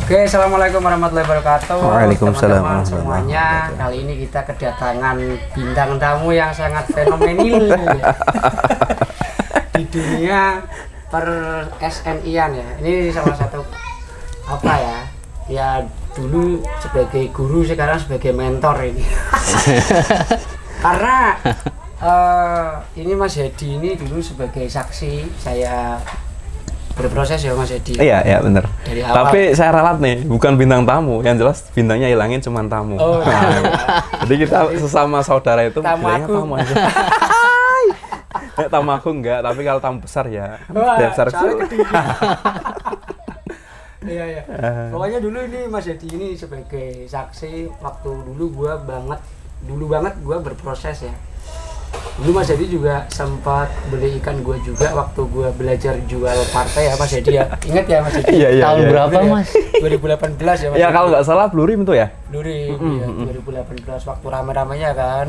Oke, assalamualaikum warahmatullahi wabarakatuh. Waalaikumsalam Teman-teman semuanya. Kali ini kita kedatangan bintang tamu yang sangat fenomenal di dunia per SNI-an ya. Ini salah satu apa ya? Ya dulu sebagai guru, sekarang sebagai mentor ini. Karena ini Mas Hedi ini dulu sebagai saksi saya berproses ya Mas Hedi. Iya bener. Dari awal. Tapi saya ralat nih, bukan bintang tamu. Yang jelas bintangnya hilangin cuman tamu. Oh, jadi kita sesama saudara itu bilangnya tamu aja. Tamu aku enggak, tapi kalau tamu besar ya. Dia besar kecil. Iya. Pokoknya dulu ini Mas Hedi ini sebagai saksi waktu dulu banget gua berproses ya. Dulu Mas Hedi juga sempat beli ikan gua juga waktu gua belajar jual partai ya Mas Hedi ya. Ingat ya Mas Hedi? Iya. Tahun berapa Mas? 2018 ya Mas. Ya kalau nggak salah Blurim itu ya. Blurim ya 2018 waktu rame-ramenya kan.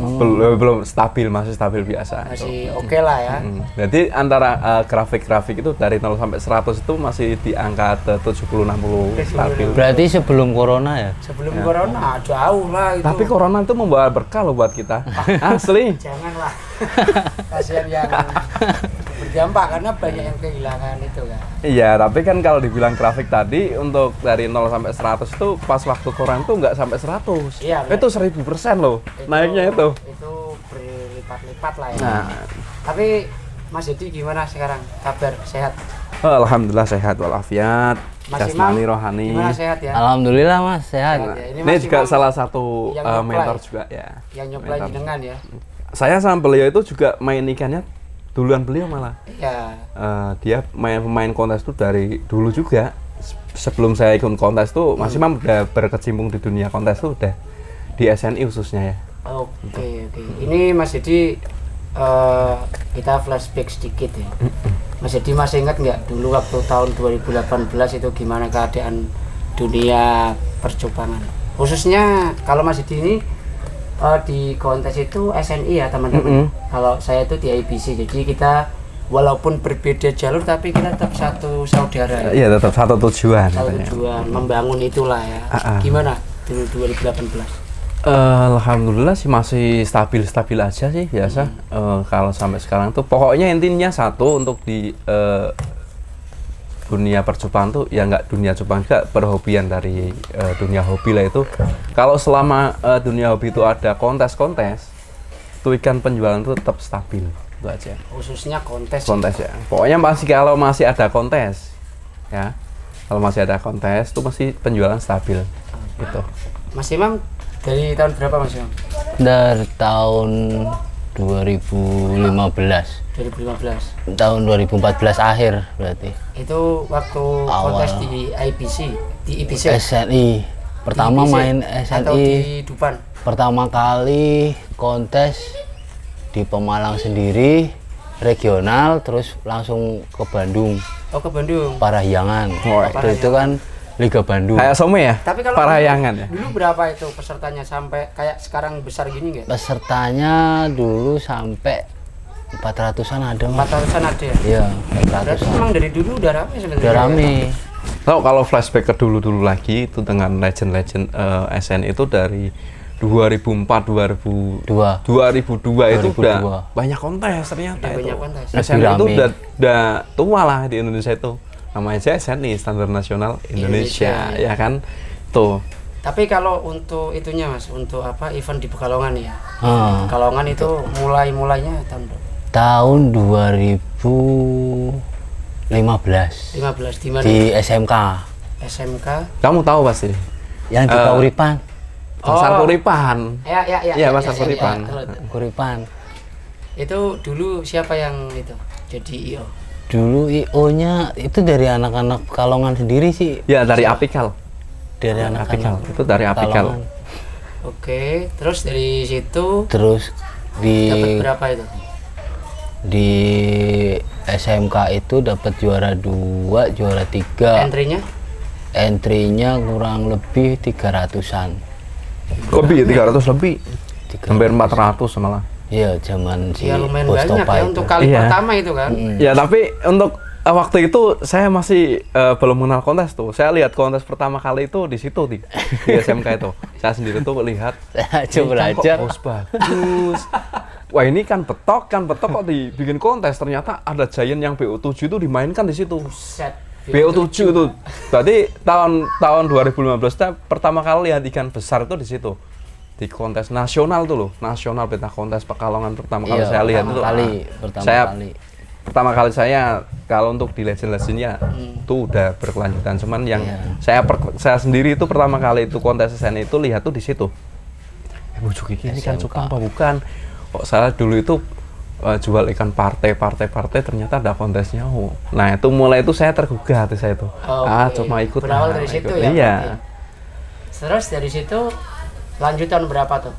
Belum stabil, masih stabil biasa. Masih oke lah ya. Jadi antara grafik-grafik itu dari 0 sampai 100 itu masih di angka 70-60 stabil. Berarti sebelum corona ya? Sebelum corona jauh lah itu. Tapi corona itu membawa berkah loh buat kita. Asli. Janganlah. Kasihan yang berdampak karena banyak yang kehilangan itu kan. Iya, tapi kan kalau dibilang grafik tadi untuk dari 0 sampai 100 itu pas waktu corona itu nggak sampai 100. Iya, itu 1000% loh naiknya itu. Itu berlipat-lipat lah ya. Nah, Tapi Mas Hedi gimana sekarang? Kabar sehat? alhamdulillah sehat walafiat. Mas Jasmani Imam, rohani. gimana sehat ya? Alhamdulillah Mas, sehat. Sehat ya. Ini Mas juga Imam salah satu yang mentor nyuplai. juga ya. Yang nyuplai Mentor. jenengan ya. Saya sama beliau itu juga main ikannya duluan beliau malah. Iya. Dia pemain kontes itu dari dulu juga. Sebelum saya ikut kontes tuh, Mas Imam udah berkecimpung di dunia kontes tuh udah di SNI khususnya ya. Oke. Ini Mas Hedi kita flashback sedikit ya. Mas Hedi masih ingat nggak dulu waktu tahun 2018 itu gimana keadaan dunia percobangan? Khususnya kalau Mas Hedi ini di kontes itu SNI ya teman-teman. Kalau saya itu di IBC, jadi kita walaupun berbeda jalur tapi kita tetap satu saudara. Iya, tetap satu tujuan. Satu katanya. tujuan membangun itulah ya. Gimana dulu 2018? Alhamdulillah sih masih stabil-stabil aja sih biasa. Kalau sampai sekarang tuh pokoknya intinya satu untuk di dunia percobaan tuh ya nggak dunia cobaan juga perhobian dari dunia hobi lah itu. Kalau selama dunia hobi itu ada kontes-kontes, itu ikan penjualan itu tetap stabil itu aja. Khususnya kontes. Kontes ya. Pokoknya kalau masih ada kontes ya. Kalau masih ada kontes itu masih penjualan stabil gitu. Mas Imam dari tahun berapa Mas Imam? Dari tahun 2015. 2015. Tahun 2014 akhir berarti. Itu waktu kontes di IBC, di IBC. SNI. Di Pertama IBC main atau SNI. di Dupan. Pertama kali kontes di Pemalang sendiri, regional, terus langsung ke Bandung, Oh, ke Bandung. Parahyangan. Oh, Waktu itu kan Liga Bandung. Kayak Some ya? Tapi kalau Parahyangan ya. dulu berapa itu pesertanya sampai kayak sekarang besar gini nggak? Pesertanya dulu sampai 400-an ada Mas. 400-an ada ya? Iya, Berarti 400-an. memang dari dulu udah rame sebenarnya. Udah rame. Tahu kalau flashback ke dulu-dulu lagi itu dengan legend-legend SN itu dari 2004 2002 itu udah banyak kontes ternyata Udah itu. banyak kontes. SN Lebih itu rame. udah tua lah di Indonesia itu. Namanya aja SNI Standar Nasional Indonesia Indonesia, ya kan. Tuh. Tapi kalau untuk itunya Mas, untuk apa event di Pekalongan ya? Ah, Pekalongan itu mulainya tahun berapa? tahun 2015 15 di mana? di SMK SMK. Kamu tahu pasti. yang di Kauripan. Pasar Kuripan. Ya. Iya, Pasar Kuripan. Kauripan. Itu dulu siapa yang itu jadi IO? Dulu IO-nya itu dari anak-anak Pekalongan sendiri sih. Ya dari Apikal. Dari Apikal. anak-anak Itu dari Apikal. Pekalongan. Oke, terus dari situ Terus dapat di berapa itu? di SMK itu dapat juara 2, juara 3. Entry-nya? Entry-nya kurang lebih 300-an. Lebih 300 lebih. 300. Hampir 400 malah. Iya, zaman si Ya lumayan Bos banyak Topa ya itu. untuk kali Iya. pertama itu kan. Ya tapi untuk waktu itu saya masih belum mengenal kontes tuh. Saya lihat kontes pertama kali itu di situ di SMK itu. Saya sendiri tuh lihat. Saya "Ini belajar. kok bagus. Wah ini kan betok kok dibikin kontes. Ternyata ada Giant yang BO7 itu dimainkan di situ. Set. BO7 itu. Berarti tahun 2015 saya pertama kali lihat ikan besar itu di situ. Di kontes nasional tuh loh, nasional beta kontes Pekalongan pertama kali Iya, saya lihat itu. Pertama kali saya kalau untuk di legend-legendnya itu udah berkelanjutan. Cuman yang saya sendiri itu pertama kali itu kontes SN itu lihat tuh di situ. Bujuk ini kan Cupang apa bukan? Kok salah dulu itu jual ikan partai ternyata ada kontesnya. Nah itu mulai itu saya tergugah hati saya itu. Cuma ikut. Berawal dari situ ya. Iya. Terus dari situ lanjut tahun berapa tuh?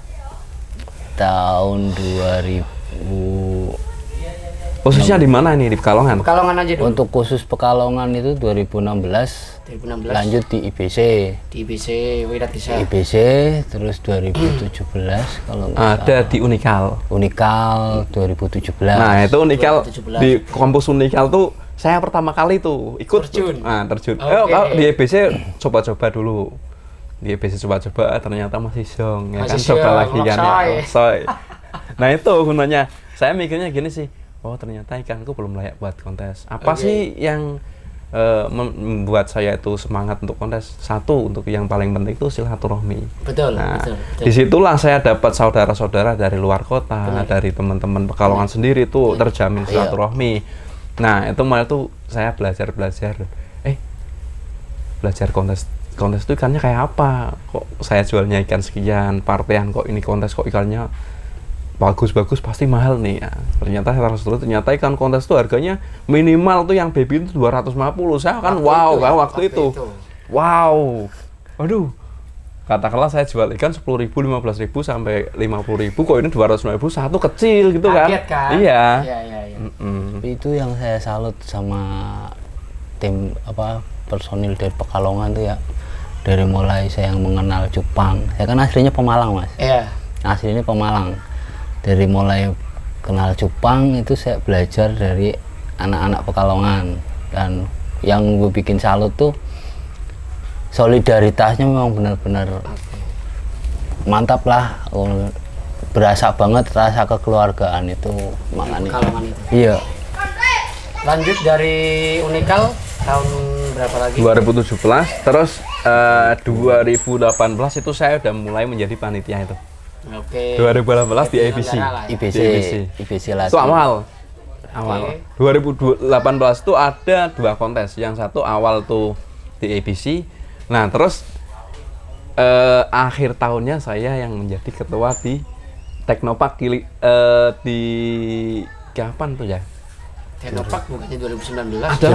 Tahun 2000. Khususnya di mana ini di Pekalongan? Pekalongan aja dulu. Untuk khusus Pekalongan itu 2016. 2016. Lanjut di IBC. Di IBC Wiratisa. IBC terus 2017 kalau nggak Ada di Unikal. Unikal 2017. Nah itu Unikal 2017. di kampus Unikal tuh saya pertama kali tuh ikut Terjun. terjun. Oke. Kalau di EBC coba-coba dulu. Di EBC coba-coba ternyata masih zong ya kan, Masih coba zong, lagi kan ya. loksoy. Loksoy. Nah itu gunanya. Saya mikirnya gini sih. Oh ternyata ikanku belum layak buat kontes. Apa sih yang membuat saya itu semangat untuk kontes? Satu, untuk yang paling penting itu silaturahmi. Betul, Nah, betul. disitulah saya dapat saudara-saudara dari luar kota, dari teman-teman Pekalongan sendiri itu terjamin silaturahmi. Nah, itu malah tuh saya belajar. Belajar kontes itu ikannya kayak apa? Kok saya jualnya ikan sekian, partean kok ini kontes kok ikannya bagus pasti mahal nih ya. Ternyata ikan kontes tuh harganya minimal tuh yang baby itu 250. Saya kan waktu itu. Wow. Waduh. Katakanlah saya jual ikan 10.000, 15.000 sampai 50.000, kok ini 250.000 satu kecil gitu kan. Kaget kan? Iya. Tapi itu yang saya salut sama tim personil dari Pekalongan tuh ya. Dari mulai saya yang mengenal Cupang. Saya kan aslinya Pemalang, Mas. Iya. Aslinya Pemalang. Dari mulai kenal Cupang itu saya belajar dari anak-anak Pekalongan, dan yang gue bikin salut tuh solidaritasnya memang benar-benar mantap lah, berasa banget rasa kekeluargaan itu makanya. Pekalongan itu. Iya. Lanjut dari Unikal tahun berapa lagi? 2017, terus 2018 itu saya udah mulai menjadi panitia itu. Oke. 2018 di ABC. IBC lah. Itu awal. 2018 itu ada 2 kontes. Yang satu awal tuh di ABC. Nah, terus akhir tahunnya saya yang menjadi ketua di Teknopark di kapan tuh ya? Teknopark bukannya 2019? Ada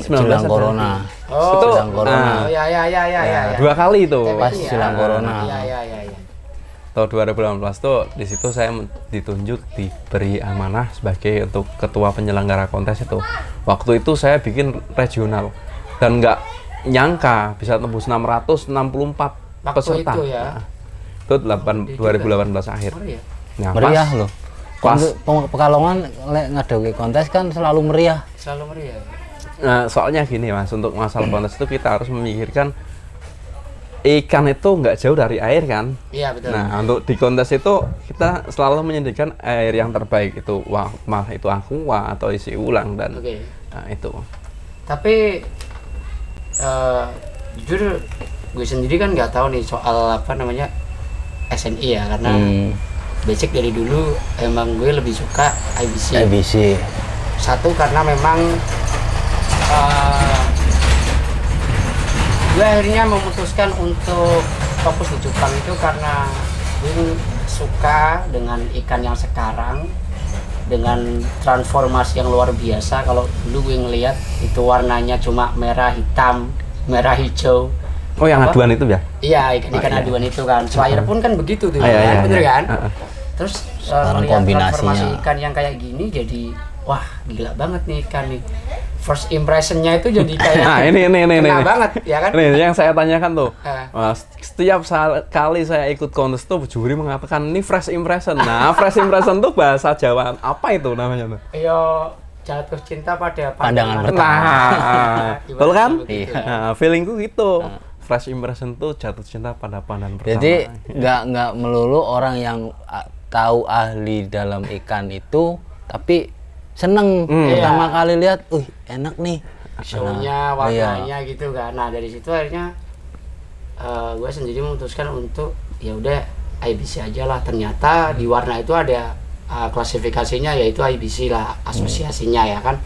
Jelang corona. Oh, itu jelang corona. Ya. 2 kali itu. Pas jelang corona. Iya. Tahun 2018 tuh di situ saya ditunjuk, diberi amanah sebagai untuk ketua penyelenggara kontes itu. Waktu itu saya bikin regional dan nggak nyangka bisa tembus 664 peserta. Itu ya. Itu 2018 akhir. Nah, Meriah loh. pas Pekalongan ngadawi kontes kan selalu meriah. Selalu meriah. soalnya gini Mas, untuk masalah kontes itu kita harus memikirkan ikan itu nggak jauh dari air kan. Iya betul. Nah untuk di kontes itu kita selalu menyediakan air yang terbaik itu itu aqua atau isi ulang dan nah, itu. Tapi jujur gue sendiri kan nggak tahu nih soal SNI ya, karena basic dari dulu emang gue lebih suka IBC. Satu karena memang gue akhirnya memutuskan untuk fokus di Cupang itu karena gue suka dengan ikan yang sekarang dengan transformasi yang luar biasa. Kalau dulu gue ngelihat itu warnanya cuma merah hitam, merah hijau. Oh yang aduan itu ya? Iya, ikan aduan itu kan. Slayer pun kan begitu tuh, iya, bener iya. kan? Terus Sekarang melihat kombinasinya. transformasi ikan yang kayak gini jadi wah gila banget nih ikan nih. First impressionnya itu jadi kayak nah ini kena banget ya kan? Ini yang saya tanyakan tuh. Setiap kali saya ikut kontes tuh juri mengatakan ini fresh impression. Nah fresh impression tuh bahasa Jawa apa itu namanya tuh? Yo jatuh cinta pada Pandangan pertama. Nah, betul kan? Begitu. Iya. Nah, feelingku gitu. First impression tuh jatuh cinta pada pandangan pertama. Jadi nggak melulu orang yang tahu ahli dalam ikan itu, tapi seneng pertama kali lihat, enak nih. Show-nya, Nah, iya. warnanya gitu kan. Nah dari situ akhirnya gue sendiri memutuskan untuk ya udah IBC aja lah. Ternyata di warna itu ada klasifikasinya, yaitu IBC lah, asosiasinya ya kan.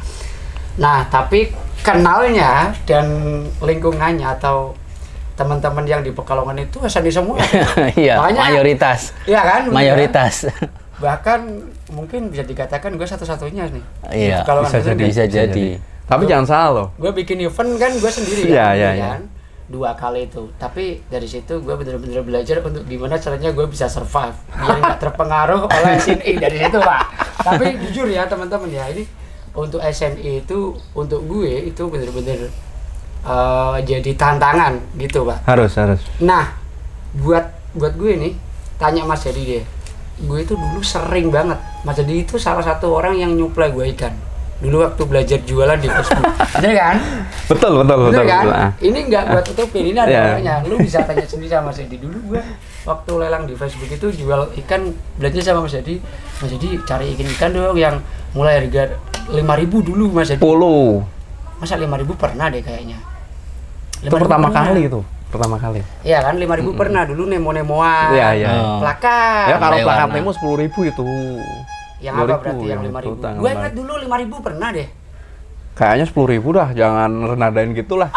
Nah tapi kenalnya dan lingkungannya atau teman-teman yang di Pekalongan itu SNI semua. Iya, Makanya- mayoritas. Iya kan? Mayoritas. Bahkan mungkin bisa dikatakan gue satu-satunya nih. Iya, Di Pekalongan bisa itu jadi. nih. Bisa jadi. Tapi jangan salah loh. Gue bikin event kan gue sendiri Iya, kan, iya, ya kan? 2 kali itu. Tapi dari situ gue bener-bener belajar untuk gimana caranya gue bisa survive biar nggak terpengaruh oleh SNI dari situ Pak. Tapi jujur ya teman-teman ya, ini untuk SNI itu untuk gue itu bener-bener jadi tantangan gitu Pak. Harus. Nah buat gue nih, tanya Mas Jadi deh, gue itu dulu sering banget, Mas Jadi itu salah satu orang yang nyuplai gue ikan dulu waktu belajar jualan di Facebook. Bener kan? Betul. Bener kan? Nah. Ini nggak buat tutupin, ini ada Iya. orangnya. Lu bisa tanya sendiri sama Mas Jadi. Dulu gue waktu lelang di Facebook itu jual ikan, belajar sama Mas Jadi. Mas Jadi cari ikan dong yang mulai harga 5.000 dulu Mas Jadi. 10. Masa 5.000 pernah deh kayaknya. Itu 5.000 pertama pernah. kali itu. Pertama kali. Iya kan, 5.000 pernah dulu nemo-nemoan. Iya. Oh. Plakat. Ya kalau Warna. plakat Nemo 10.000 itu. Yang apa 10.000 berarti yang 5.000? utang Gue kemarin. ingat dulu 5.000 pernah deh. Kayaknya 10.000 dah, jangan renadain gitulah.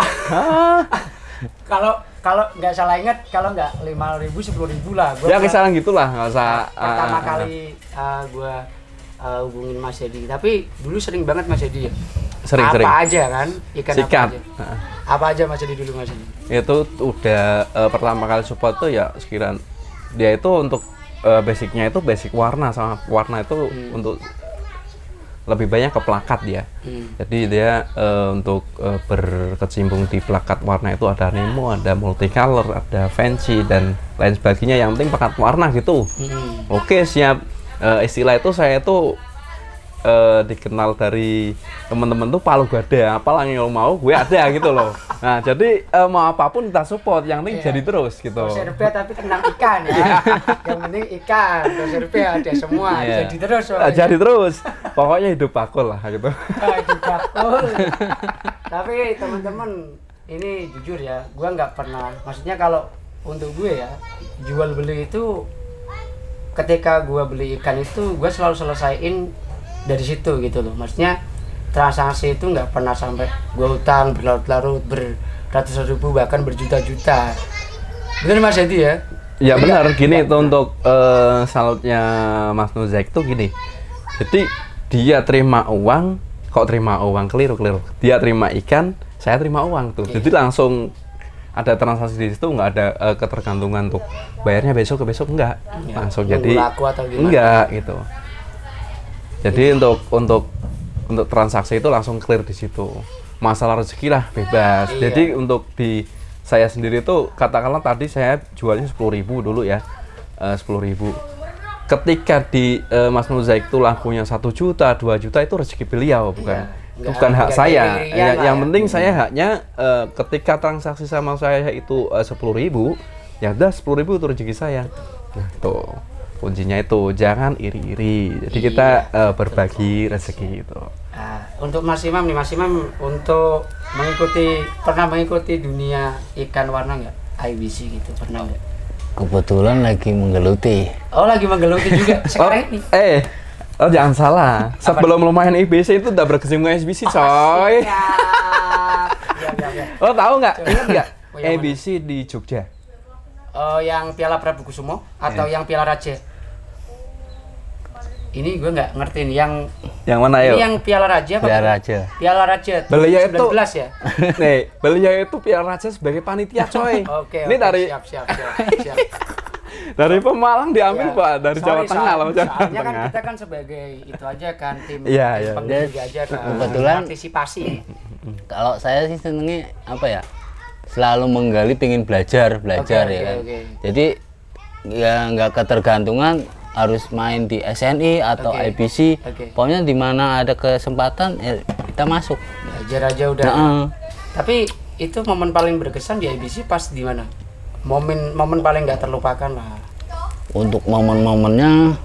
Kalau nggak salah ingat, kalau nggak 5.000 10.000 lah. Gua Ya kisaran gitulah, nggak usah. pertama kali gue hubungin Mas Edi. Tapi dulu sering banget Mas Edi ya. Sering. Apa aja kan? Ikan Sikat. apa aja? Apa aja Mas Edi dulu Mas Edi? Itu udah pertama kali support tuh ya sekiranya dia itu untuk basicnya itu basic warna, sama warna itu untuk lebih banyak ke plakat dia. Jadi dia untuk berkecimpung di plakat warna itu ada Nemo, ada multicolor, ada fancy dan lain sebagainya. Yang penting plakat warna gitu. Oke, siap. Istilah itu saya tuh dikenal dari teman-teman tuh palu gada, apalah yang lo mau gue ada gitu loh. Nah jadi mau apapun kita support, yang penting jadi terus gitu. Konserve tapi tentang ikan ya. Yang penting ikan, konserve ada semua. Iya. Jadi terus. Jadi terus, pokoknya hidup bakul lah gitu. Betul. Tapi teman-teman, ini jujur ya, gue nggak pernah. Maksudnya kalau untuk gue ya, jual beli itu ketika gue beli ikan itu gue selalu selesaiin dari situ gitu loh. Maksudnya transaksi itu nggak pernah sampai gue utang berlarut-larut beratus ribu bahkan berjuta-juta. Bener Mas Edi ya? Ya benar, gini itu untuk salutnya Mas Nuzaik tuh gini. Jadi dia terima uang, keliru. Dia terima ikan, saya terima uang tuh. Jadi langsung ada transaksi di situ, nggak ada ketergantungan untuk bayarnya besok ke besok, enggak. Langsung nunggu jadi laku atau gimana? enggak gitu. Jadi untuk transaksi itu langsung clear di situ. Masalah rezeki lah bebas. Iya. Jadi untuk di saya sendiri tuh katakanlah tadi saya jualnya 10.000 dulu ya. 10.000. Ketika di Mas Nuzaik itu lakunya 1 juta, 2 juta itu rezeki beliau bukan. Iya. Bukan hak Nggak saya. iri-irian lah Yang ya. penting saya haknya ketika transaksi sama saya itu 10.000, ya udah 10.000 itu rezeki saya. Nah, tuh. Kuncinya itu jangan iri-iri. Jadi kita berbagi rezeki gitu. Nah, untuk Mas Imam nih, Mas Imam untuk pernah mengikuti dunia ikan warna nggak? IBC gitu, pernah nggak? Kebetulan lagi menggeluti. Oh lagi menggeluti juga sekarang ini. Jangan salah. Sebelum lumayan IBC itu udah berkecimpung SBC, coy. Ya. Lo tahu nggak? Ingat nggak? Oh, yang mana? ABC di Jogja. Yang Piala Prabu Kusumo atau yang Piala Raja? Ini gue nggak ngerti nih. Yang mana Ini yuk? yang Piala Raja apa? Biar aja. Piala Raja. Beliau itu 19 ya. Nih, beliau itu Piala Raja sebagai panitia, coy. Oke. Ini dari siap. dari Pemalang diambil, Ya. Pak, dari Jawa Sorry, Tengah loh, Jawa soalnya kan Tengah. kita kan sebagai itu aja kan tim Iya, tim iya. penggiga aja kan. Kebetulan- Partisipasi. Kalau saya sih senengnya apa ya? Selalu menggali, pengen belajar Oke, ya kan. oke. Jadi ya nggak ketergantungan harus main di SNI atau Oke. IBC. Oke. Pokoknya di mana ada kesempatan ya kita masuk. Belajar aja udah. Nah, Tapi itu momen paling berkesan di IBC pas di mana? Momen paling nggak terlupakan lah. untuk momen-momennya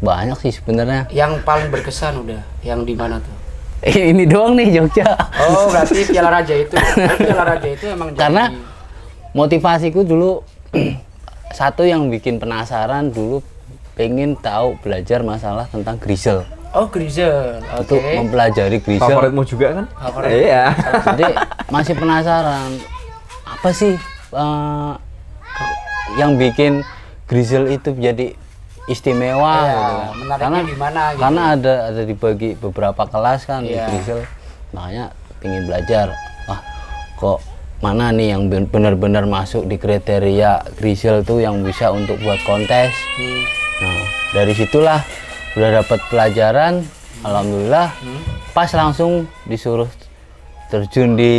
banyak sih sebenarnya. Yang paling berkesan udah, yang di mana tuh? Ini doang nih Jogja. Oh, berarti Piala Raja itu. Berarti Piala Raja itu emang Karena jadi motivasiku dulu satu yang bikin penasaran dulu, pengen tahu belajar masalah tentang Grisel. Oh, Grizel. Untuk Oke. mempelajari Grisel. Favoritmu juga kan? Favorit. Iya. Jadi masih penasaran apa sih yang bikin Grisel itu jadi istimewa Iya, gitu kan. menariknya di mana gitu. Karena ada dibagi beberapa kelas kan di Iya. Grisel. Makanya pengen belajar. Wah, kok mana nih yang benar-benar masuk di kriteria Grisel tuh yang bisa untuk buat kontes. Nah, dari situlah udah dapat pelajaran, alhamdulillah. Pas langsung disuruh terjun di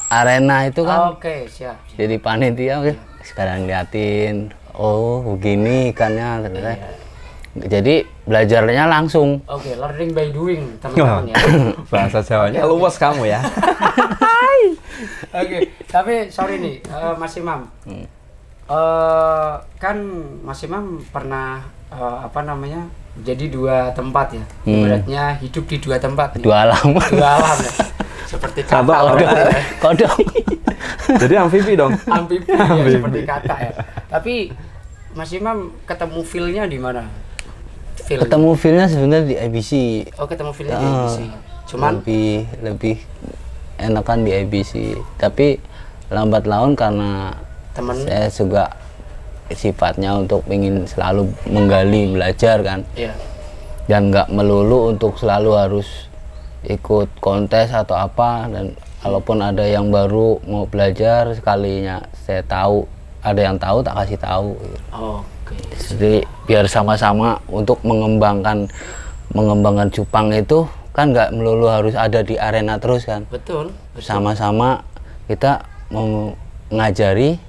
arena itu kan. Oke, siap. Jadi panitia ya, sekarang liatin, oh begini ikannya ternyata. Jadi belajarnya langsung. Oke, learning by doing, teman-teman ya. Bahasa Jawanya luas kamu ya. Oke, tapi sorry nih, Mas Imam. Kan Mas Imam pernah apa namanya? Jadi dua tempat ya. Ibaratnya hidup di dua tempat. nih. Dua alam. Dua alam ya. Seperti Satu kata alam. orang ya. Kodok. Jadi amfibi dong. Amfibi ya, seperti kata ya. Tapi Mas Imam ketemu feel-nya di mana? Feel. Ketemu feel-nya sebenarnya di IBC. Oh, ketemu feel-nya di ABC. Cuman lebih enakan di IBC. Tapi lambat laun karena temen saya juga sifatnya untuk ingin selalu menggali belajar kan, ya. dan nggak melulu untuk selalu harus ikut kontes atau apa. Dan kalaupun ada yang baru mau belajar, sekalinya saya tahu ada yang tahu tak kasih tahu gitu. Oke. Jadi biar sama-sama untuk mengembangkan cupang itu kan nggak melulu harus ada di arena terus kan. Betul. Sama-sama kita mengajari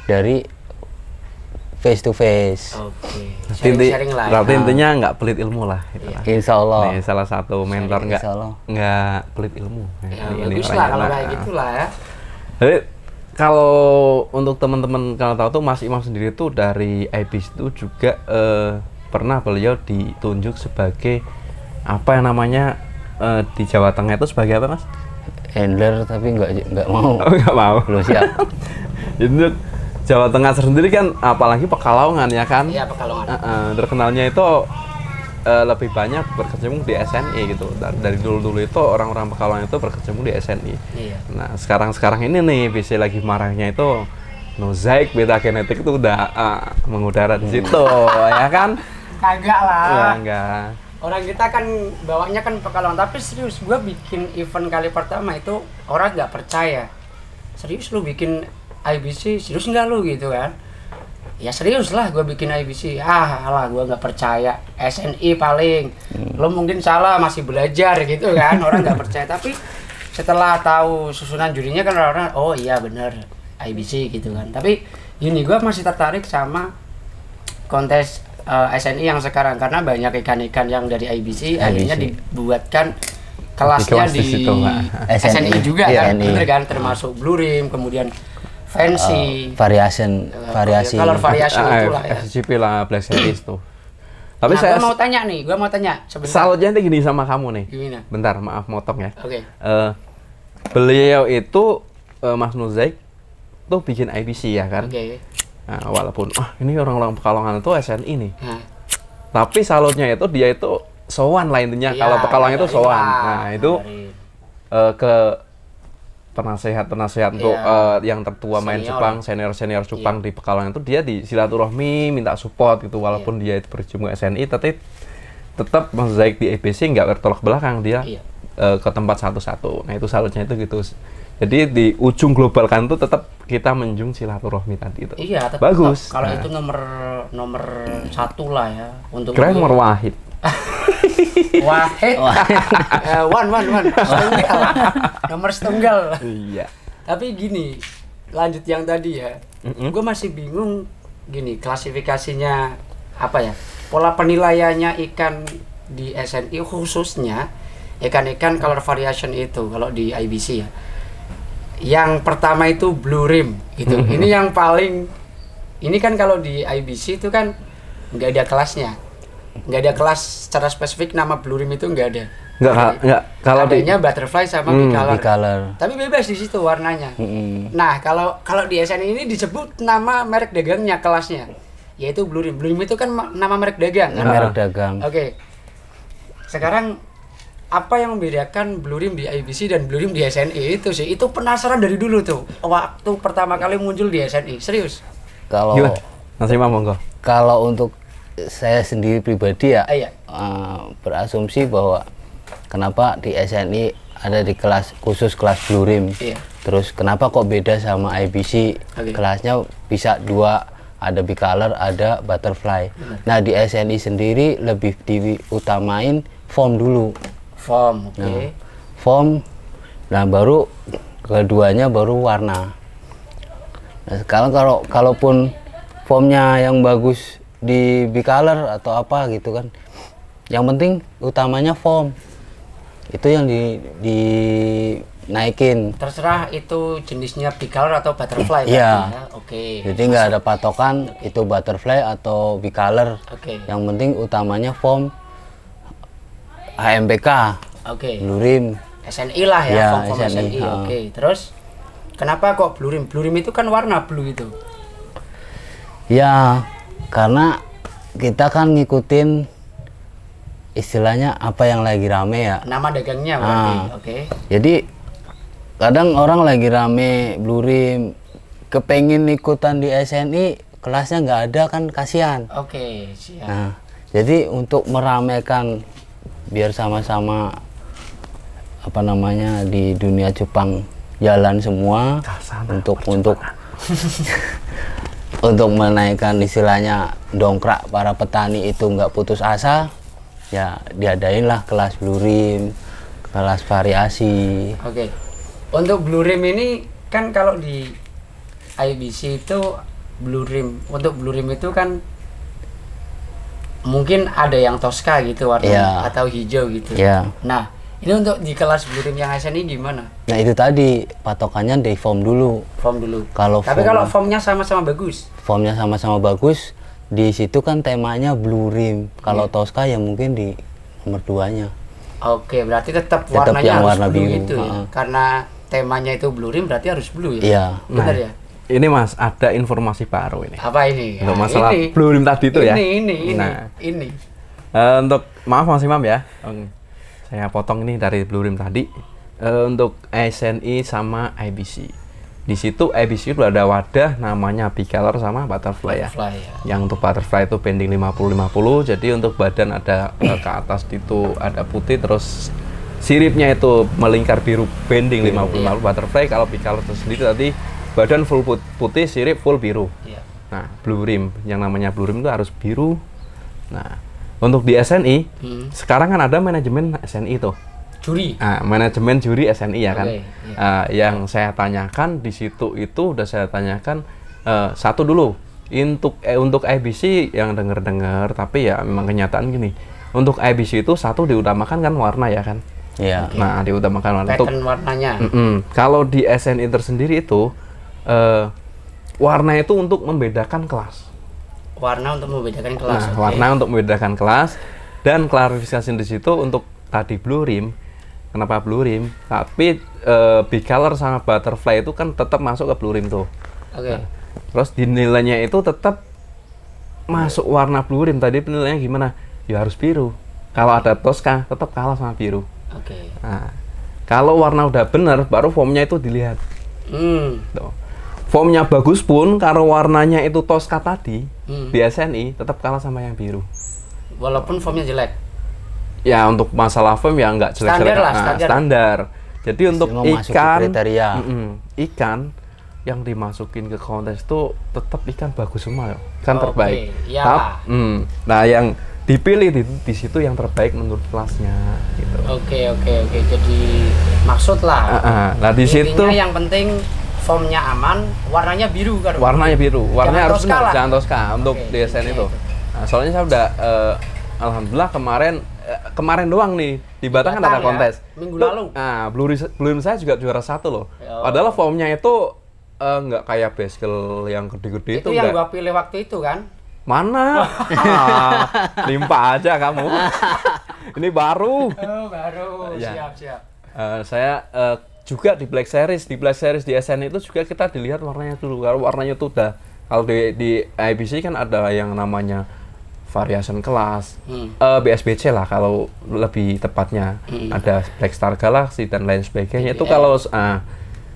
dari face to face. Oke. Inti, Sharing-sharing lah. berarti Ya. intinya nggak pelit ilmu lah. Gitu lah. Insya Allah. Nih salah satu mentor Insya Allah. nggak pelit ilmu. Ya, Ini bagus orangnya. lah kalau Nah, kayak gitulah ya. Jadi kalau untuk teman-teman kalau tahu tuh Mas Imam sendiri tuh dari IBC itu juga pernah beliau ditunjuk sebagai apa yang namanya di Jawa Tengah itu sebagai apa Mas? Handler tapi nggak mau. Oh, nggak mau. Belum siap. Itu Jawa Tengah sendiri kan apalagi Pekalongan ya kan? Iya, Pekalongan. Terkenalnya itu lebih banyak berkecimpung di SNI gitu. Dari dulu-dulu itu orang-orang Pekalongan itu berkecimpung di SNI. Iya. Nah sekarang ini nih BC lagi marahnya itu Nozaik beta genetik itu udah mengudara di situ ya kan? Kagak lah. Ya enggak. Orang kita kan bawanya kan Pekalongan, tapi serius gua bikin event kali pertama itu orang nggak percaya. Serius lu bikin IBC, serius nggak lu gitu kan? Ya serius lah gua bikin IBC. Alah gua nggak percaya. SNI paling. Lo mungkin salah, masih belajar gitu kan. Orang nggak percaya. Tapi setelah tahu susunan jurinya kan orang oh iya bener IBC gitu kan. Tapi gini gua masih tertarik sama kontes SNI yang sekarang karena banyak ikan-ikan yang dari IBC akhirnya dibuatkan kelasnya kelas di di situ, Pak. SNI juga Iya, kan, SNI. bener kan, termasuk Blue Rim, kemudian Fancy, variasi color variation itulah ya. SCP lah Black Series tuh. Tapi Nah, saya gua mau tanya sebentar. salutnya nih gini sama kamu nih. Gimana? Bentar, maaf motong ya. Oke. Beliau itu Mas Nozaik tuh bikin IBC ya kan? Oke. Nah, walaupun ini orang-orang Pekalongan itu SNI nih. Nah, Tapi salutnya itu dia itu sowan lah intinya. iya, Kalau Pekalongan itu ngabarin sowan. lah, Nah, itu ngabarin. ke penasehat-penasehat untuk yang tertua main Senior. cupang, senior-senior cupang di Pekalongan itu dia di silaturahmi minta support gitu walaupun dia itu berjumpa SNI tapi tetap Mas Zaik di EBC nggak bertolak belakang dia Iya. ke tempat satu-satu. Nah itu salutnya itu gitu. Jadi di ujung global kan itu tetap kita menjunjung silaturahmi tadi itu. Iya, tetap. Bagus. Kalau Nah. itu nomor satu lah ya untuk Keren nomor wahid. Wahid. One. Setunggal. Nomor setunggal. Iya. Tapi gini, lanjut yang tadi ya. Gue masih bingung gini klasifikasinya apa ya, pola penilaiannya ikan di SNI khususnya ikan-ikan color variation itu kalau di IBC ya. Yang pertama itu blue rim gitu. Ini yang paling, ini kan kalau di IBC itu kan nggak ada kelasnya, nggak ada kelas secara spesifik nama blue rim itu nggak ada. Nggak kalau adanya butterfly sama bicolor. Bicolor. Tapi bebas di situ warnanya. Nah kalau di SNI ini disebut nama merek dagangnya, kelasnya, yaitu blue rim. Blue rim itu kan nama merek dagang. Kan? Merek dagang. Oke. Sekarang apa yang membedakan blue rim di IBC dan blue rim di SNI itu sih? Itu penasaran dari dulu tuh. Waktu pertama kali muncul di SNI, serius. Kalau Mas Imam monggo. kalau untuk saya sendiri pribadi ya, Iya. berasumsi bahwa kenapa di SNI ada di kelas khusus kelas blue rim. Iya. Terus kenapa kok beda sama IBC? Oke. Kelasnya bisa dua, ada bicolor, ada butterfly. Nah di SNI sendiri lebih diutamain form dulu. Form, oke. Form, nah baru keduanya baru warna. Nah sekarang kalaupun formnya yang bagus di bicolor atau apa gitu kan, yang penting utamanya form itu yang dinaikin. Terserah itu jenisnya bicolor atau butterfly. Iya. berarti ya? Oke. Jadi nggak ada patokan itu butterfly atau bicolor. Oke. Yang penting utamanya form HMPK, Oke. blue rim. SNI lah ya, Ya, form SNI, SNI. Oke. Terus kenapa kok blue rim? Blue rim itu kan warna blue itu. Ya, karena kita kan ngikutin istilahnya apa yang lagi rame ya. Nama dagangnya berarti. Oke. Jadi kadang orang lagi rame blue rim, kepengen ikutan di SNI, kelasnya nggak ada kan kasihan. Oke, siap. Nah, jadi untuk meramaikan biar sama-sama apa namanya di dunia Jepang jalan semua untuk untuk menaikkan istilahnya dongkrak para petani itu nggak putus asa, ya diadain lah kelas blue rim, kelas variasi. Oke. Untuk blue rim ini kan kalau di IBC itu blue rim. Untuk blue rim itu kan mungkin ada yang Tosca gitu warnanya atau hijau gitu. Ya. Nah, ini untuk di kelas blue rim yang SNI gimana? Nah itu tadi patokannya dari form dulu. Form dulu. Tapi Tapi kalau formnya sama-sama bagus. formnya sama-sama bagus, di situ kan temanya blue rim. Kalau Tosca ya mungkin di nomor 2-nya. Oke, berarti tetap Tetap warnanya yang harus warna blue biru. itu ya. Karena temanya itu blue rim berarti harus blue ya. Iya. Benar ya? Ini Mas, ada informasi baru ini. Apa ini? Untuk Nah, masalah ini. blue rim tadi itu ya. Ini. Nah. Ini. Untuk maaf Mas Imam ya, saya potong ini dari blue rim tadi. Untuk SNI sama IBC. Di situ IBC itu ada wadah namanya bicolor sama butterfly ya. Butterfly ya. Yang untuk butterfly itu bending 50-50. Jadi untuk badan ada ke atas itu ada putih, terus siripnya itu melingkar biru bending 50-50 butterfly. Kalau bicolor itu sendiri tadi badan full putih, sirip full biru. Iya. Nah, blue rim, yang namanya blue rim itu harus biru. Nah, untuk di SNI, sekarang kan ada manajemen SNI tuh. Juri. Nah, manajemen juri SNI ya kan. Oke, iya. Yang saya tanyakan di situ itu udah saya tanyakan satu dulu. Untuk IBC yang dengar-dengar, tapi ya memang kenyataan gini. Untuk IBC itu satu diutamakan kan warna ya kan. Iya. Nah, diutamakan warna. Pattern warnanya. Kalau di SNI tersendiri itu warna itu untuk membedakan kelas. Warna untuk membedakan kelas. Nah, oke. warna untuk membedakan kelas dan klarifikasi di situ untuk tadi blue rim. Kenapa blue rim? Tapi bicolor sama butterfly itu kan tetap masuk ke blue rim tuh. Oke. Nah, terus dinilainya itu tetap masuk warna blue rim. Tadi penilaiannya gimana? Ya harus biru. Kalau ada Tosca tetap kalah sama biru. Oke. Nah, kalau warna udah bener baru formnya itu dilihat. Tuh. Formnya bagus pun kalau warnanya itu Tosca tadi di SNI tetap kalah sama yang biru. Walaupun formnya jelek. Ya untuk masalah form ya nggak jelek-jelek. Standar lah, Nah, standar. standar. Jadi untuk Semua masuk ikan kriteria. ikan yang dimasukin ke kontes itu tetap ikan bagus semua, ikan Oke, terbaik. ya. Nah yang dipilih di situ yang terbaik menurut kelasnya gitu. Oke. Jadi maksud lah. Nah di situ Intinya yang penting formnya aman, warnanya biru kan. warnanya biru, warnanya Jangan harus Tosca benar, lah. jangan Tosca untuk Oke, DSN itu. itu. Nah, soalnya saya udah alhamdulillah kemarin doang nih di Batang kan ada Batang ya? kontes. Minggu Tuh, lalu. Nah, Blue Rim saya juga juara 1 loh. Oh. Padahal formnya itu nggak kayak baskel yang gede-gede Itu itu yang nggak. gua pilih waktu itu kan. Mana? Limpah aja kamu. Ini baru. Oh, baru. Ya. Siap. Saya juga di Black Series di SN itu juga kita dilihat warnanya dulu. Kalau warnanya itu udah kalau di IBC kan ada yang namanya variation kelas, BSBC lah kalau lebih tepatnya. Ada Black Star Galaxy dan lain sebagainya. Itu kalau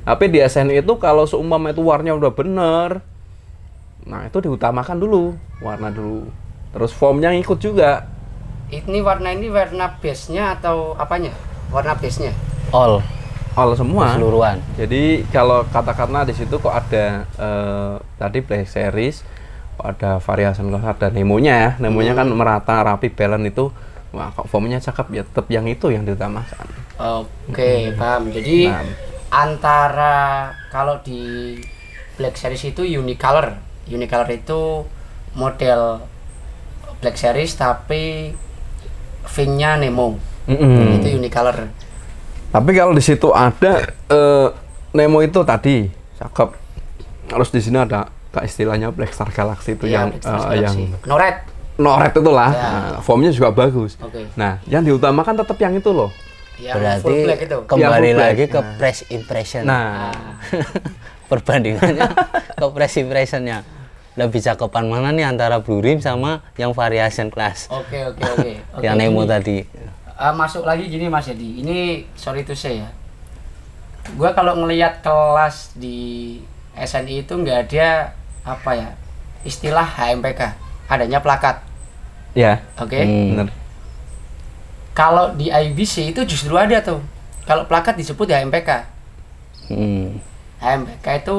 tapi di SN itu kalau seumpama itu warnanya udah bener, nah itu diutamakan dulu warna dulu. Terus formnya ngikut juga. Ini warna base-nya atau apanya? Warna base-nya. All Semua. keseluruhan. Jadi kalau katakanlah di situ kok ada tadi Black Series, kok ada variation kelas, ada Nemonya ya. Nemonya kan merata, rapi, balance itu. Wah, kok formnya cakep ya, tetap yang itu yang diutamakan. Oke, paham. Jadi antara kalau di Black Series itu unicolor. Unicolor itu model Black Series tapi V-nya Nemo. Itu unicolor. Tapi kalau di situ ada Nemo itu tadi cakep. Terus di sini ada istilahnya Black Star Galaxy itu Iya, yang Black Star Galaxy. Noret itulah. Ya. Nah, formnya juga bagus. Oke. Nah, yang diutamakan tetap yang itu loh. Yang Berarti full black itu. kembali Yang full black. lagi ke press impression. Nah, Perbandingannya ke press impressionnya. Lebih cakepan mana nih antara Blue Rim sama yang variation class? Oke. Yang Nemo tadi. Masuk lagi gini Mas Yadi. Ini sorry to say ya. Gua kalau ngelihat kelas di SNI itu nggak ada apa ya istilah HMPK, adanya plakat. ya, Oke. bener. Kalau di IBC itu justru ada tuh. Kalau plakat disebut HMPK. HMPK itu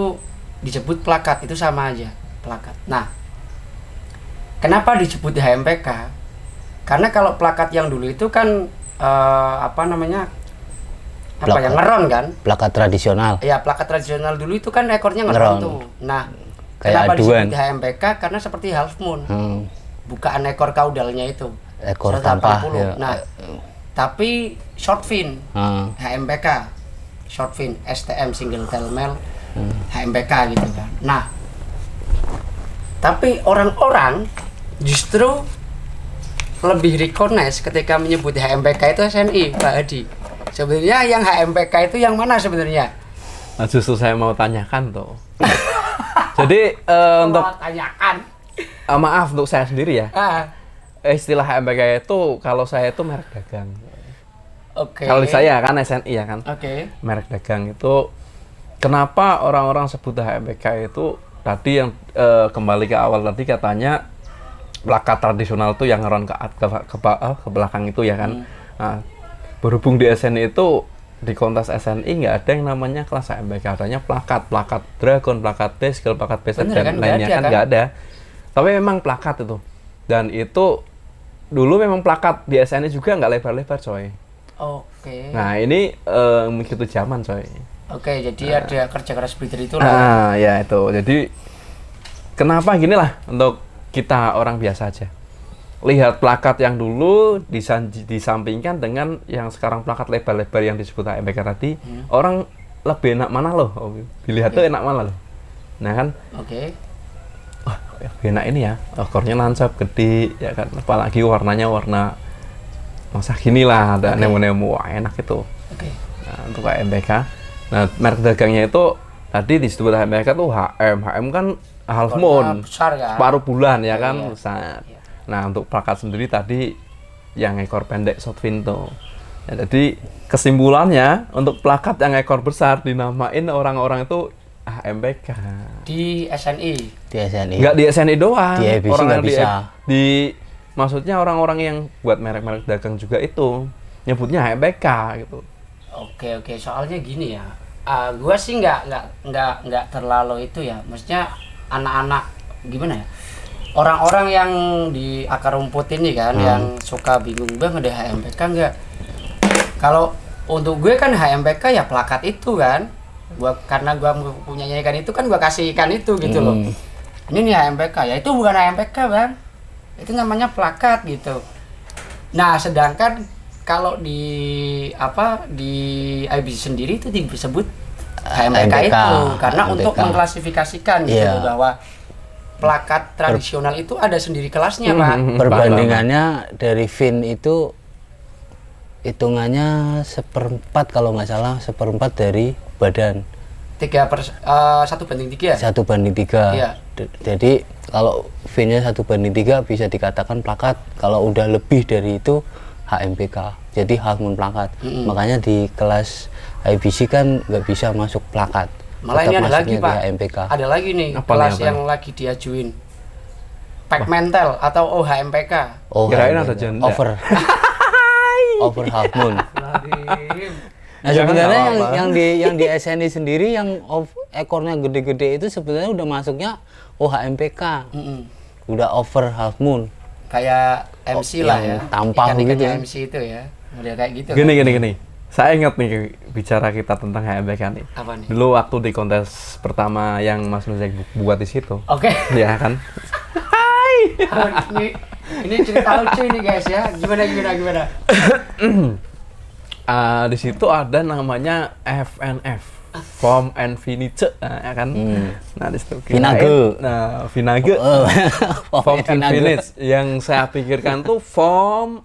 disebut plakat, itu sama aja plakat. Nah, kenapa disebut HMPK? Karena kalau plakat yang dulu itu kan Plakat. ngeron kan? Plakat tradisional. Ya, plakat tradisional dulu itu kan ekornya ngeron Ngeron. tuh. Nah, Kayak kenapa aduan. disebut HMPK? Karena seperti half moon. Bukaan ekor kaudalnya itu. Ekor 180. tanpa. Ya. Nah, tapi short fin. Hmm. HMPK, short fin, STM single tail male, HMPK gitu kan. Nah, tapi orang-orang justru lebih recognize ketika menyebut HMPK itu SNI, Pak Hadi. Sebenarnya yang HMPK itu yang mana sebenarnya? Nah, justru saya mau tanyakan tuh. Jadi untuk Tanyakan. maaf untuk saya sendiri ya. Istilah HMPK itu kalau saya itu merek dagang. Oke. Kalau di saya kan SNI ya kan. Oke. Merek dagang itu kenapa orang-orang sebut HMPK itu tadi yang kembali ke awal tadi katanya plakat tradisional itu yang ngeron ke belakang itu ya kan. Nah, berhubung di SNI itu di kontes SNI nggak ada yang namanya kelas HMPK, adanya plakat Dragon, plakat Baskel, plakat Beset Bener dan kan? Nggak lainnya ada kan kan? nggak ada. Tapi memang plakat itu, dan itu dulu memang plakat di SNI juga nggak lebar-lebar coy. Oke. Nah ini mengikuti zaman coy. Oke, jadi ada kerja keras breeder itu lah. Ah ya itu, jadi kenapa gini lah untuk kita orang biasa aja. Lihat plakat yang dulu disampingkan dengan yang sekarang plakat lebar-lebar yang disebut HMPK tadi, orang lebih enak mana loh? Dilihat tuh enak mana loh? Nah kan, Oke. wah lebih enak ini ya, ekornya nancap gede ya kan, apalagi warnanya warna masa gini lah, ada nemo-nemo, wah enak itu. Oke. Nah, untuk HMPK, nah merek dagangnya itu tadi disebut HMPK tuh HM kan half moon, Besar kan? separuh bulan ya kan, Iya. besar. Iya. Nah untuk plakat sendiri tadi yang ekor pendek short fin tuh. Ya, jadi kesimpulannya untuk plakat yang ekor besar dinamain orang-orang itu HMPK. Di SNI. Di SNI. Nggak di SNI doang. Di IBC Orang nggak yang bisa. maksudnya orang-orang yang buat merek-merek dagang juga itu nyebutnya HMPK gitu. Oke, soalnya gini ya. Gua sih nggak terlalu itu ya. Maksudnya anak-anak gimana ya? Orang-orang yang di akar rumput ini kan yang suka bingung bang ada HMPK nggak? Kalau untuk gue kan HMPK ya plakat itu kan. Karena gua punyanya ikan itu kan gua kasih ikan itu gitu loh. Ini nih HMPK ya, itu bukan HMPK bang. itu namanya plakat gitu. Nah, sedangkan kalau di IBC sendiri itu disebut HMPK itu karena untuk mengklasifikasikan gitu Iya. bahwa plakat tradisional itu ada sendiri kelasnya, Pak. Perbandingannya dari VIN itu hitungannya 1/4 kalau nggak salah, 1/4 dari badan. 1/3 ya? 1/3. Iya. Jadi kalau VIN-nya 1/3 bisa dikatakan plakat. Kalau udah lebih dari itu HMPK. Jadi half moon plakat. Makanya di kelas IBC kan nggak bisa masuk plakat. Malah Tetap ini ada lagi, masuknya di Pak. HMPK. Ada lagi nih Apa kelas nih? yang lagi diajuin. Pegmental atau OHMPK. Oh, Kirain HMPK. ada janda. Over half moon. Nah, Jangan sebenarnya apa-apa. yang di SNI sendiri yang ekornya gede-gede itu sebenarnya udah masuknya HMPK. Udah over half moon. Kayak MC lah ya. yang tampah Ikan-ikannya gitu ya. MC itu ya. Udah kayak gitu. Gini. Saya ingat nih bicara kita tentang HMPK nih. Apa nih? Dulu waktu di kontes pertama yang Mas Nuzek buat di situ. Oke. Ya kan? ini cerita lucu ini guys ya. Gimana? Di situ ada namanya FNF, Form and Finish, ya kan? Nah, di situ Vinage. Nah, Vinage. Form and Finish. Yang saya pikirkan tuh form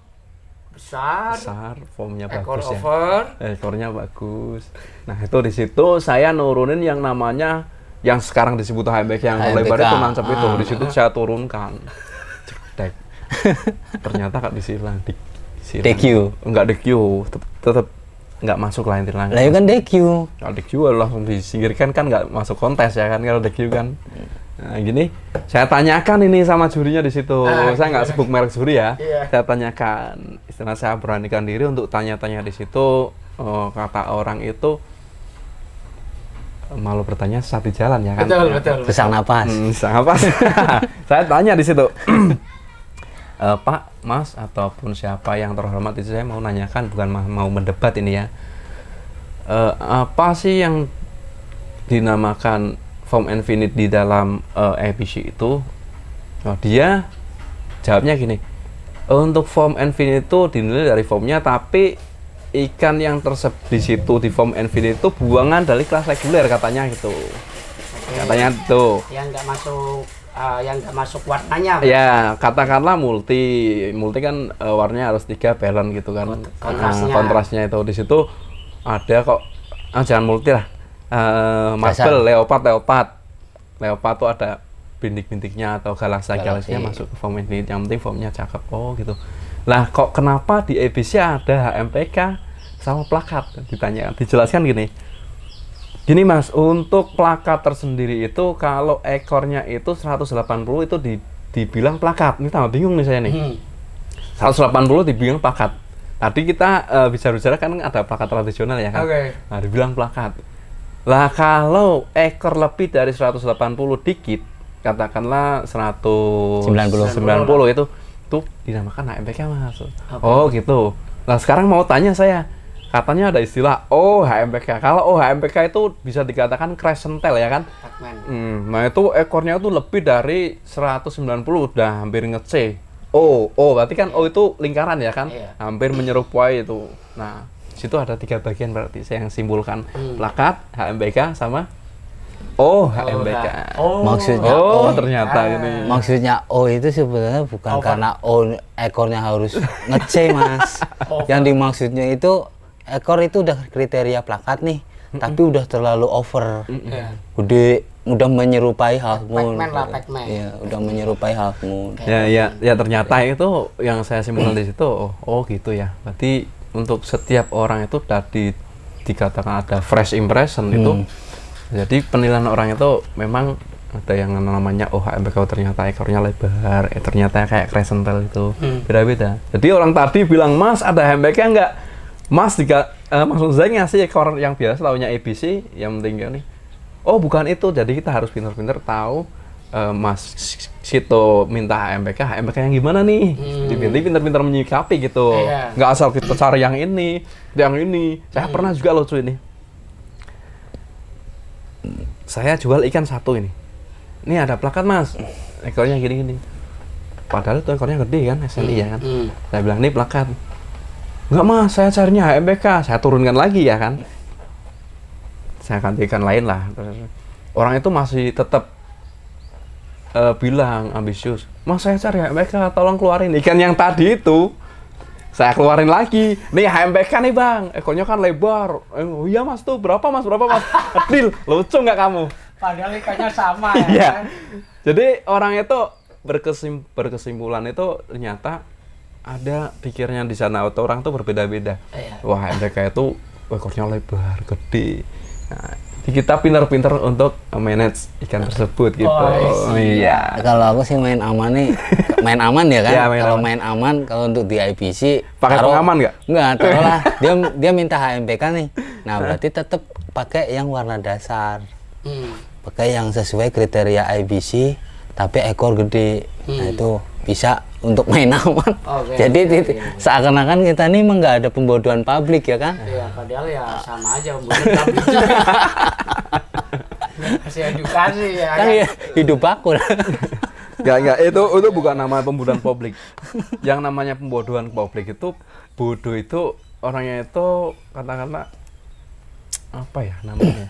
besar, formnya ekor bagus ya. over. Ekornya bagus. Nah, itu di situ saya nurunin yang namanya yang sekarang disebut HMPK yang HMPK. lebar itu nancap itu. Di situ saya turunkan. Cek. Ternyata nggak disilang. DQ. Enggak DQ, tetap nggak masuk lah intinya. Lah itu kan DQ. Kalau DQ langsung disingkirkan kan nggak masuk kontes ya kan kalau DQ kan. Nah gini, saya tanyakan ini sama jurinya di situ. Saya nggak sebut merek juri ya. Iya. Saya tanyakan, istilah saya beranikan diri untuk tanya-tanya di situ. Kata orang itu malu bertanya saat di jalan ya kan. Betul. Sesak napas. Apa? Saya tanya di situ. Pak, Mas, ataupun siapa yang terhormat itu saya mau nanyakan, bukan mau mendebat ini ya. Apa sih yang dinamakan form infinite di dalam IBC itu? Oh, dia jawabnya gini, untuk form infinite itu dinilai dari formnya, tapi ikan yang tersebut di situ di form infinite itu buangan dari kelas reguler katanya gitu. Katanya tuh. Yang nggak masuk warnanya. Ya, katakanlah multi kan warnanya harus 3 balance gitu kan. Kontrasnya itu di situ ada kok. Jangan multi lah. Marble, leopard tuh ada bintik-bintiknya atau galaksi-galaksinya masuk ke form infinite. Yang penting formnya cakep. Oh gitu. Lah kok kenapa di EBC ada HMPK sama plakat? Ditanya, dijelaskan gini. Gini Mas, untuk plakat tersendiri itu kalau ekornya itu 180 itu dibilang plakat. Ini tambah bingung nih saya nih. 180 dibilang plakat. Tadi kita bicara kan ada plakat tradisional ya kan. Nah, dibilang plakat. Lah kalau ekor lebih dari 180 dikit, katakanlah 190 itu tuh dinamakan HMPK Mas. Oh gitu. Nah sekarang mau tanya saya, katanya ada istilah HMPK. Kalau HMPK itu bisa dikatakan crescent tail ya kan? Nah itu ekornya itu lebih dari 190, udah hampir nge-C. Berarti kan O itu lingkaran ya kan? Iya. Hampir menyerupai itu. Nah, situ ada 3 bagian berarti saya yang simpulkan. Plakat, HMPK sama HMPK. Maksudnya Ternyata ini. Maksudnya O itu sebenarnya bukan karena O ekornya harus nge-C Mas. Yang dimaksudnya itu ekor itu udah kriteria plakat nih, tapi udah terlalu over. Udah menyerupai half moon. Pac-Man. Iya, udah menyerupai half moon. Ya ternyata itu yang saya simpulkan di situ. Gitu ya. Berarti untuk setiap orang itu tadi dikatakan ada fresh impression itu. Jadi penilaian orang itu memang ada yang namanya HMPK ternyata ekornya lebar, ternyata kayak crescent tail itu beda-beda. Jadi orang tadi bilang Mas ada HMPK enggak? Mas maksud saya ngasih ekor yang biasa taunya ABC yang penting nih. Bukan itu. Jadi kita harus pintar-pintar tahu Mas Sito minta HMPK yang gimana nih? Jadi pintar-pintar menyikapi gitu. Nggak asal kita cari yang ini. Saya pernah juga lucu ini. Saya jual ikan satu ini. Ini ada plakat Mas. Ekornya gini-gini. padahal itu ekornya gede kan, SNI ya kan. Saya bilang, ini plakat. Enggak mas, saya carinya HMPK. Saya turunkan lagi ya kan. Saya gantikan lain lah. Orang itu masih tetap bilang ambisius, mas saya cari HMPK, tolong keluarin ikan yang tadi itu. Saya keluarin lagi, nih HMPK nih bang, ekornya kan lebar. Oh iya mas tuh, berapa mas, kecil, lucu nggak kamu? Padahal ikannya sama ya. Iya. Kan? Jadi orang itu berkesimpulan itu ternyata ada pikirnya di sana, atau orang tuh berbeda-beda. Iya. Wah HMPK itu ekornya lebar, gede. Nah, kita pintar-pintar untuk manage ikan tersebut gitu. Oh, iya. Kalau aku sih main aman nih, main aman ya kan. Iya, main Kalau aman. main aman, kalau untuk di IPC Pakai pengaman nggak? Enggak, taruhlah dia minta HMPK nih. Nah, berarti tetap pakai yang warna dasar. Pakai yang sesuai kriteria IBC tapi ekor gede. Nah, itu bisa untuk main aman. Oke, Jadi oke. seakan-akan kita nih emang nggak ada pembodohan publik ya kan? Iya, padahal ya sama aja membuat publik juga. Kasih edukasi ya. Kan ya hidup aku. Enggak, itu bukan nama pembodohan publik. Yang namanya pembodohan publik itu, bodoh itu orangnya itu katakanlah apa ya namanya?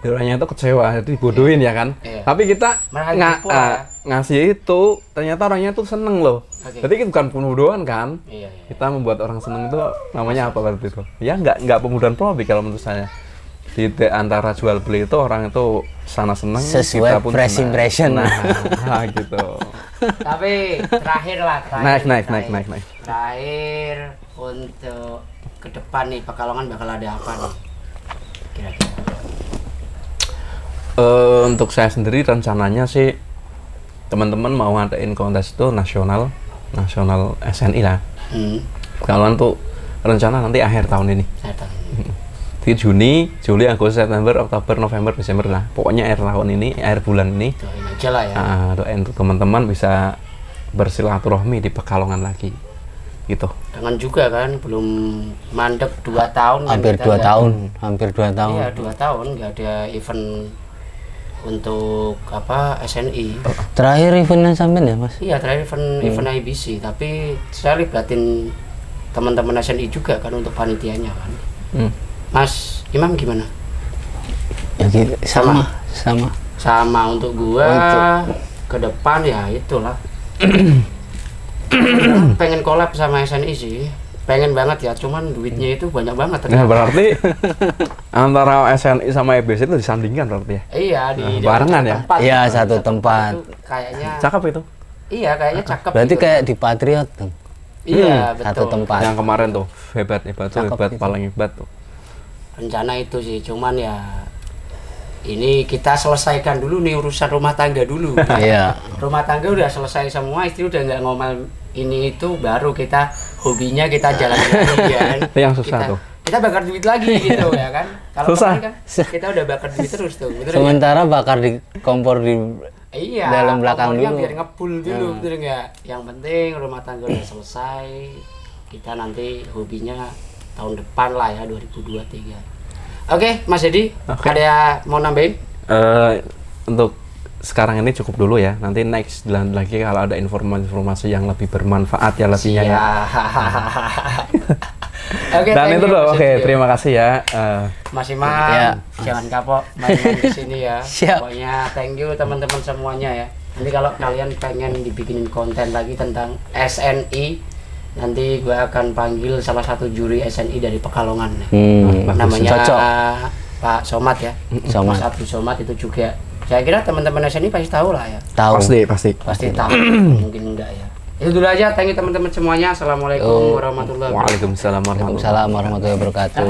Orangnya itu kecewa, jadi dibodohin ya kan. Iya. Tapi kita Mereka tipu ya. ngasih itu, ternyata orangnya tuh seneng loh. Oke. Jadi bukan pembodohan kan? Iya, iya. Kita membuat orang seneng itu namanya apa berarti itu? Ya nggak pembodohan publik kalau menurut saya. Di antara jual beli itu orang itu sana seneng, Sesuai kita pun first senang. impression. Nah, gitu. Tapi terakhir lah, Naik. Terakhir untuk ke depan nih Pekalongan bakal ada apa nih? Kira-kira. Untuk saya sendiri rencananya sih teman-teman mau ngadain kontes itu nasional SNI lah. Pekalongan tuh rencana nanti akhir tahun ini. Saya tahu. Di Juni, Juli, Agustus, September, Oktober, November, Desember lah. Pokoknya akhir tahun ini, akhir bulan ini. Doain aja lah ya. Doain untuk teman-teman bisa bersilaturahmi di Pekalongan lagi. Gitu. Dengan juga kan belum mandek 2 tahun. Hampir kan 2 kita tahun, hampir 2 tahun. Iya 2 tahun nggak ada event untuk apa SNI. Terakhir eventnya sampean ya, Mas? Iya terakhir event IBC, tapi saya libatin teman-teman SNI juga kan untuk panitianya kan. Mas Imam gimana? Ya, gitu. sama. Sama untuk gua Untuk- ke depan ya itulah. Pengen collab sama SNI sih. Pengen banget ya, cuman duitnya itu banyak banget Nah, ternyata. berarti antara SNI sama EBC itu disandingkan berarti ya? Iya di barengan ya? tempat. Iya, Di satu tempat. itu kayaknya Cakep itu. iya kayaknya cakep. Berarti gitu. kayak di Patriot tuh. Iya Satu betul. tempat. Yang kemarin tuh hebat tuh, Cakep hebat itu. paling hebat tuh. Rencana itu sih, cuman ya ini kita selesaikan dulu nih urusan rumah tangga dulu. Iya. Rumah tangga udah selesai semua, istri udah nggak ngomel ini itu, baru kita hobinya kita jalan lagi ya kan. Itu yang susah kita, tuh. Kita bakar duit lagi gitu ya kan. Kalau Susah. kemarin kan kita udah bakar duit terus tuh. Betul nggak? Sementara bakar di kompor di Iya. dalam belakang kompornya dulu. biar ngebul dulu, betul nggak? Yang penting rumah tangga udah selesai. Kita nanti hobinya tahun depan lah ya 2023. Oke, Mas Edi, Oke. ada mau nambahin? Untuk sekarang ini cukup dulu ya. Nanti next lagi kalau ada informasi yang lebih bermanfaat ya lebihnya ya. Oke, Dan thank itu you, loh. Mas Oke, Edi. terima kasih ya. Mas Imam, Ya. jangan kapok main-main di sini ya. Siap. Pokoknya thank you teman-teman semuanya ya. Nanti kalau kalian pengen dibikinin konten lagi tentang SNI, nanti gua akan panggil salah satu juri SNI dari Pekalongan nih. Namanya Cocok. Pak Somad ya. Somad. Mas Abdul Somad itu juga. Saya kira teman-teman SNI pasti tahu lah ya. Tahu. Pasti tahu. Mungkin enggak ya. Itu dulu aja. Thank you teman-teman semuanya. Assalamualaikum warahmatullahi wabarakatuh. Waalaikumsalam warahmatullahi Waalaikumsalam warahmatullahi wabarakatuh.